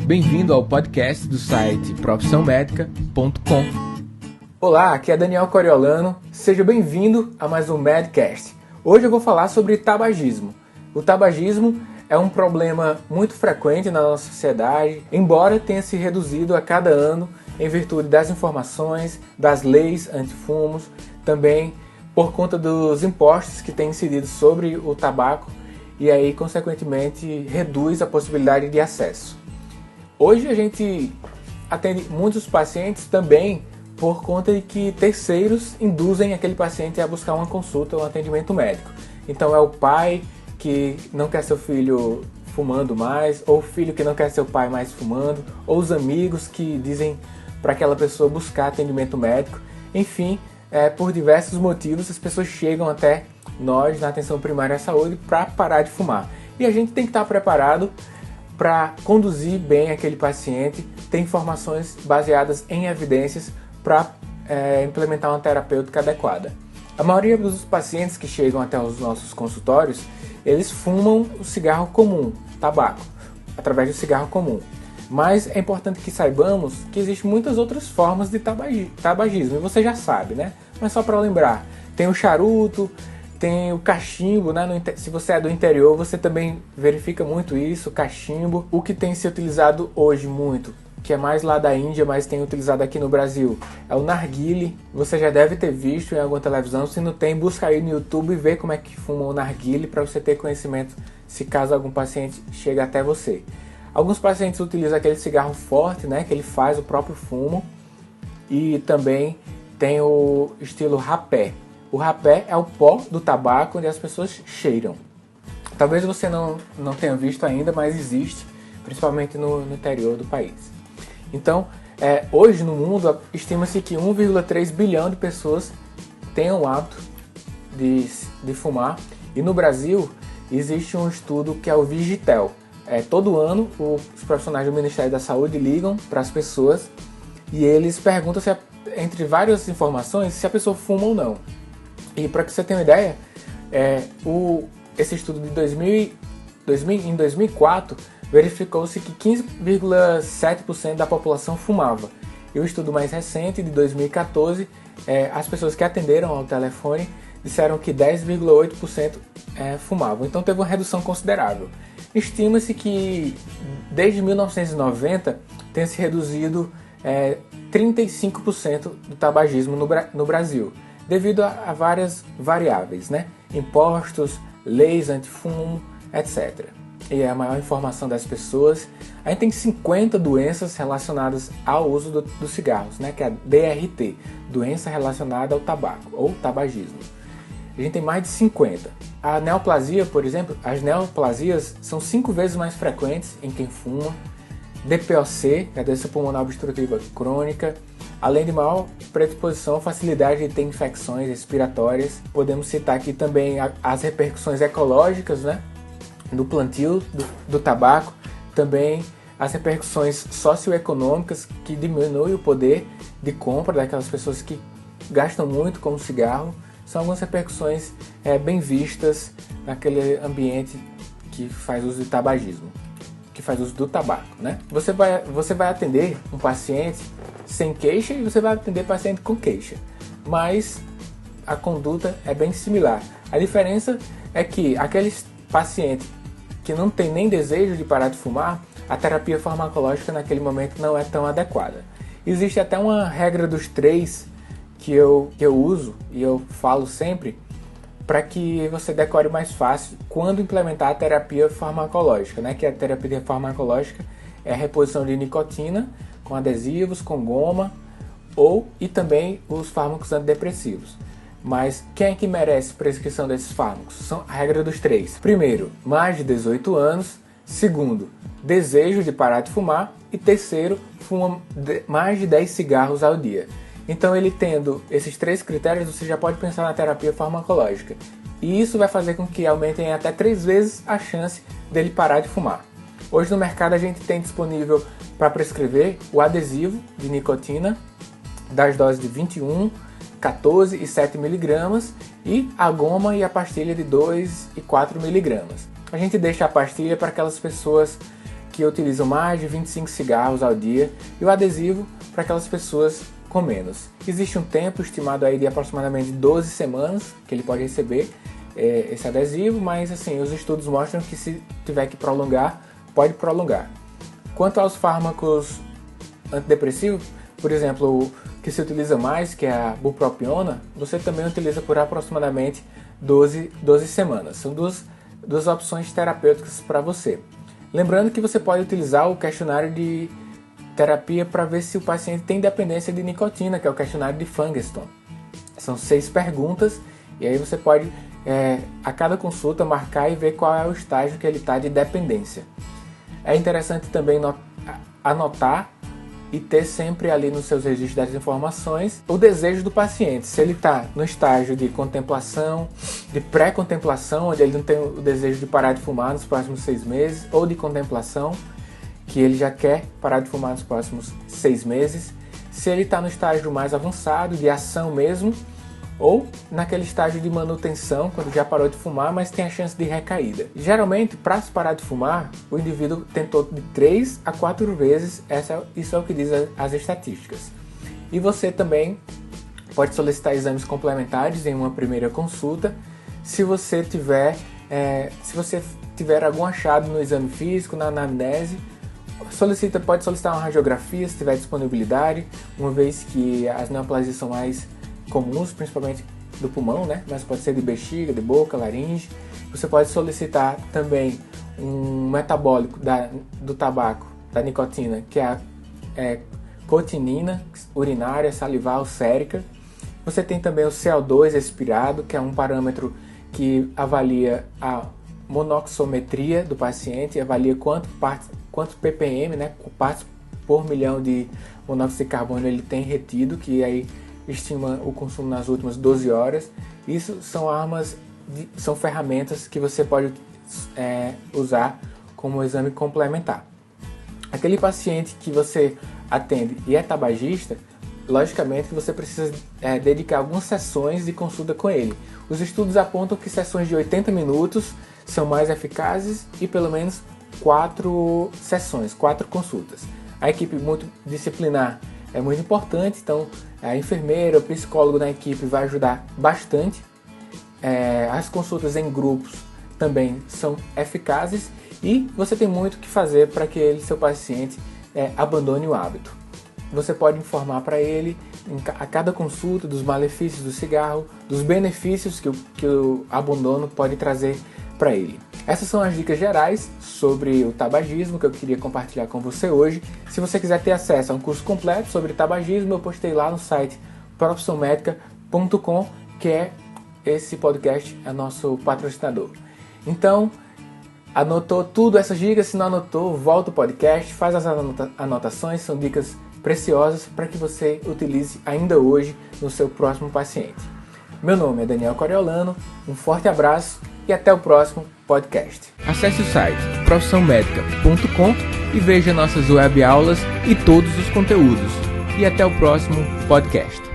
Bem-vindo ao podcast do site profissãomedica.com. Olá, aqui é Daniel Coriolano. Seja bem-vindo a mais um Medcast. Hoje eu vou falar sobre tabagismo. O tabagismo é um problema muito frequente na nossa sociedade, embora tenha se reduzido a cada ano em virtude das informações, das leis antifumos, também por conta dos impostos que têm incidido sobre o tabaco e aí, consequentemente, reduz a possibilidade de acesso. Hoje a gente atende muitos pacientes também por conta de que terceiros induzem aquele paciente a buscar uma consulta ou um atendimento médico. Então é o pai que não quer seu filho fumando mais, ou o filho que não quer seu pai mais fumando, ou os amigos que dizem para aquela pessoa buscar atendimento médico. Enfim, por diversos motivos as pessoas chegam até nós na atenção primária à saúde para parar de fumar. E a gente tem que estar preparado para conduzir bem aquele paciente, ter informações baseadas em evidências para implementar uma terapêutica adequada. A maioria dos pacientes que chegam até os nossos consultórios, eles fumam o cigarro comum, tabaco, através do cigarro comum. Mas é importante que saibamos que existem muitas outras formas de tabagismo, e você já sabe, né? Mas só para lembrar, tem o charuto, tem o cachimbo, né? Se você é do interior, você também verifica muito isso, o cachimbo. O que tem se utilizado hoje muito, que é mais lá da Índia, mas tem utilizado aqui no Brasil, é o narguile. Você já deve ter visto em alguma televisão. Se não tem, busca aí no YouTube e vê como é que fuma o narguile para você ter conhecimento se caso algum paciente chegue até você. Alguns pacientes utilizam aquele cigarro forte, né, que ele faz o próprio fumo, e também tem o estilo rapé. O rapé é o pó do tabaco onde as pessoas cheiram. Talvez você não tenha visto ainda, mas existe, principalmente no interior do país. Então, hoje no mundo, estima-se que 1,3 bilhão de pessoas tenham o hábito de fumar. E no Brasil, existe um estudo que é o Vigitel. Todo ano, os profissionais do Ministério da Saúde ligam para as pessoas e eles perguntam, entre várias informações, se a pessoa fuma ou não. E para que você tenha uma ideia, esse estudo de em 2004, verificou-se que 15,7% da população fumava. E o estudo mais recente, de 2014, as pessoas que atenderam ao telefone disseram que 10,8% fumavam. Então teve uma redução considerável. Estima-se que desde 1990 tenha se reduzido 35% do tabagismo no Brasil, devido a várias variáveis, né? Impostos, leis antifumo, etc. E a maior informação das pessoas. A gente tem 50 doenças relacionadas ao uso dos cigarros, né? Que é a DRT, doença relacionada ao tabaco, ou tabagismo. A gente tem mais de 50. A neoplasia, por exemplo, as neoplasias são 5 vezes mais frequentes em quem fuma. DPOC, que é a doença pulmonar obstrutiva crônica, além de maior predisposição, facilidade de ter infecções respiratórias. Podemos citar aqui também as repercussões ecológicas, né, do plantio do tabaco, também as repercussões socioeconômicas, que diminuem o poder de compra daquelas pessoas que gastam muito com o cigarro. São algumas repercussões bem vistas naquele ambiente que faz uso de tabagismo, que faz uso do tabaco, né? Você vai atender um paciente sem queixa e você vai atender paciente com queixa, mas a conduta é bem similar. A diferença é que aquele paciente que não tem nem desejo de parar de fumar, a terapia farmacológica naquele momento não é tão adequada. Existe até uma regra dos 3 que eu uso e eu falo sempre, para que você decore mais fácil quando implementar a terapia farmacológica, né? Que a terapia farmacológica é a reposição de nicotina com adesivos, com goma, e também os fármacos antidepressivos. Mas quem é que merece prescrição desses fármacos? São a regra dos 3. Primeiro, mais de 18 anos. Segundo, desejo de parar de fumar. E terceiro, fuma mais de 10 cigarros ao dia. Então, ele tendo esses 3 critérios, você já pode pensar na terapia farmacológica. E isso vai fazer com que aumentem até 3 vezes a chance dele parar de fumar. Hoje no mercado a gente tem disponível para prescrever o adesivo de nicotina das doses de 21, 14 e 7 mg e a goma e a pastilha de 2 e 4 mg. A gente deixa a pastilha para aquelas pessoas que utilizam mais de 25 cigarros ao dia e o adesivo para aquelas pessoas com menos. Existe um tempo estimado aí de aproximadamente 12 semanas que ele pode receber esse adesivo, mas assim, os estudos mostram que se tiver que prolongar, pode prolongar. Quanto aos fármacos antidepressivos, por exemplo, o que se utiliza mais, que é a bupropiona, você também utiliza por aproximadamente 12 semanas. São duas opções terapêuticas para você. Lembrando que você pode utilizar o questionário de terapia para ver se o paciente tem dependência de nicotina, que é o questionário de Fungeston. São 6 perguntas e aí você pode, a cada consulta, marcar e ver qual é o estágio que ele está de dependência. É interessante também anotar e ter sempre ali nos seus registros das informações o desejo do paciente. Se ele está no estágio de contemplação, de pré-contemplação, onde ele não tem o desejo de parar de fumar nos próximos 6 meses, ou de contemplação, que ele já quer parar de fumar nos próximos 6 meses. Se ele está no estágio mais avançado, de ação mesmo, ou naquele estágio de manutenção, quando já parou de fumar, mas tem a chance de recaída. Geralmente, para se parar de fumar, o indivíduo tentou de 3 a 4 vezes, isso é o que diz as estatísticas. E você também pode solicitar exames complementares em uma primeira consulta, se você tiver algum achado no exame físico, na anamnese. Pode solicitar uma radiografia se tiver disponibilidade, uma vez que as neoplasias são mais comuns, principalmente do pulmão, né? Mas pode ser de bexiga, de boca, laringe. Você pode solicitar também um metabólico do tabaco, da nicotina, que é a cotinina urinária, salival, sérica. Você tem também o CO2 expirado, que é um parâmetro que avalia a monoxometria do paciente, avalia quanto ppm, né, partes por milhão de monóxido de carbono ele tem retido, que aí estima o consumo nas últimas 12 horas. Isso são ferramentas que você pode usar como exame complementar. Aquele paciente que você atende e é tabagista, logicamente você precisa dedicar algumas sessões de consulta com ele. Os estudos apontam que sessões de 80 minutos são mais eficazes e pelo menos 4 sessões, 4 consultas. A equipe multidisciplinar é muito importante, então a enfermeira, o psicólogo da equipe vai ajudar bastante. As consultas em grupos também são eficazes e você tem muito o que fazer para que seu paciente abandone o hábito. Você pode informar para ele a cada consulta dos malefícios do cigarro, dos benefícios que o abandono pode trazer para ele. Essas são as dicas gerais sobre o tabagismo que eu queria compartilhar com você hoje. Se você quiser ter acesso a um curso completo sobre tabagismo, eu postei lá no site profissionmedica.com, que esse podcast é nosso patrocinador. Então, anotou tudo essas dicas? Se não anotou, volta o podcast, faz as anotações, são dicas preciosas para que você utilize ainda hoje no seu próximo paciente. Meu nome é Daniel Coriolano, um forte abraço e até o próximo podcast. Acesse o site profissionmedica.com e veja nossas web aulas e todos os conteúdos. E até o próximo podcast.